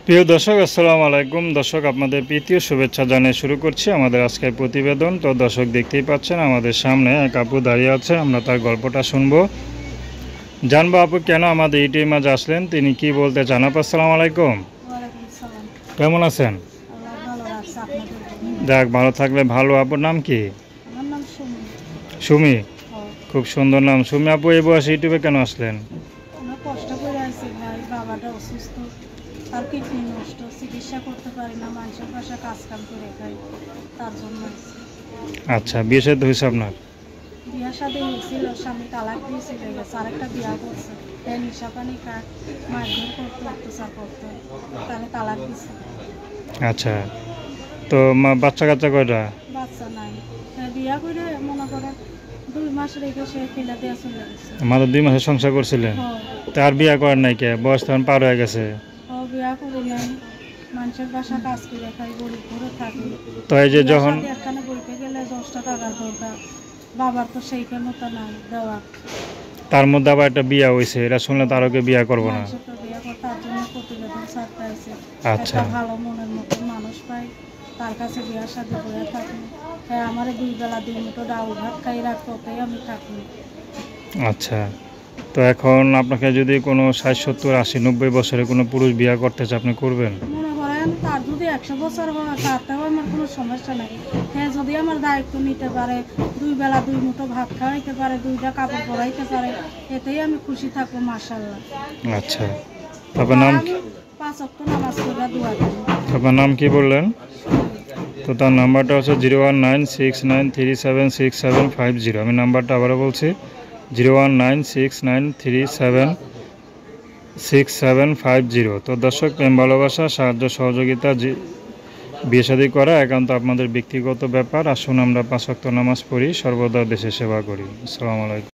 প্রিয় দর্শক, আসসালামু আলাইকুম। দর্শক, আপনাদের প্রীতি ও শুভেচ্ছা জানিয়ে শুরু করছি আমাদের আজকের প্রতিবেদন। তো দর্শক, দেখতেই পাচ্ছেন আমাদের সামনে এক আপু দাঁড়িয়ে আছে। আমরা তার গল্পটা শুনবো, জানবো আপু কেন আমাদের ইউটিউবের মাঝে আসলেন, তিনি কি বলতে চান। আপু, আসসালামু আলাইকুম। ওয়ালাইকুম সালাম। কেমন আছেন? আল্লাহ ভালো রাখছে আপনাদের জন্য। যাক, ভালো থাকলে ভালো। আপুর নাম কি? আমার নাম সুমি। সুমি। ও, খুব সুন্দর নাম সুমি। আপু, এই বয়সে ইউটিউবে কেন আসলেন? আমরা কষ্ট করে আছি ভাই, বাবাটা অসুস্থ, তার কিডনি নষ্ট, চিকিৎসা করতে পারি না, মানুষের বাসা কাজ কাম করে খাই, তার জন্য আছি। আচ্ছা, বিয়ে শাদী হয়েছে আপনার? বিয়া শাদী হয়েছিল, স্বামী তালাক দিয়ে চলে গেছে, আরেকটা বিয়া করছে। তাই নিশা পানি খায়, মারধর করতো, অত্যাচার করতো, তাহলে তালাক দিছে। আচ্ছা, তো বাচ্চা কাচ্চা কয়টা? বাচ্চা নাই। তাই বিয়া করে মনে করেন 2 মাস রেখে সে ফেলে দিয়ে চলে গেছে। মাত্র 2 মাসের সংসার করছিলেন? হয়। তার বিয়ে করেন নাই কে? বয়স তখন পার হয়ে গেছে। ও বিয়া করি নাই, মানুষের বাসা কাজ করে খাই, গরিব ঘরে থাকি। তো এই যে যখন একখানে বইতে গেলে 10টা টাকার দরকার, বাবার তো সেই ক্ষমতা নাই দেওয়া। তার মধ্যে আবার একটা বিয়া হয়েছে, এটা শুনলে তার ওকে বিয়া করবো না। মানুষের তো বিয়া করে, তার জন্য প্রতিবেদন ছাড়তে আছে। আচ্ছা, একটা ভালো মনের মতো মানুষ পাই, তার কাছে বিয়ার সাথে বয়ে থাকি। হ্যাঁ, আমার 2 বেলা 2 মুঠো ডাউল ভাত খাই রাখতো, ওতেই আমি থাকি। আচ্ছা। তো এখন আপনাকে যদি কোনো 60, 70, 80, 90 বছরে কোনো পুরুষ বিয়া করতে চায়, আপনি করবেন? মনে করেন তার যদি 100 বছর হয়, তাতেও আমার কোনো সমস্যা নাই। হ্যাঁ, যদি আমার দায়িত্ব নিতে পারে, 2 বেলা 2 মুঠো ভাত খাওয়াইতে পারে, 2টা কাপড় পরাইতে পারে, এতেই আমি খুশি থাকবো, মাশাআল্লাহ। আচ্ছা, আপনার নাম আমি 5 ওয়াক্ত নামাজ পড়া দোয়া করি। আপনার নাম কি বললেন? তো তার নাম্বারটা হচ্ছে 01969376750। আমি নাম্বারটা আবারও বলছি, 01969376750। তো দর্শক, প্রেম ভালোবাসা সাহায্য সহযোগিতা বিয়ে শাদী করা একান্ত আপনাদের ব্যক্তিগত ব্যাপার। আসুন আমরা 5 ওয়াক্ত নামাজ পড়ি, সর্বদা দেশের সেবা করি। আসসালামু আলাইকুম।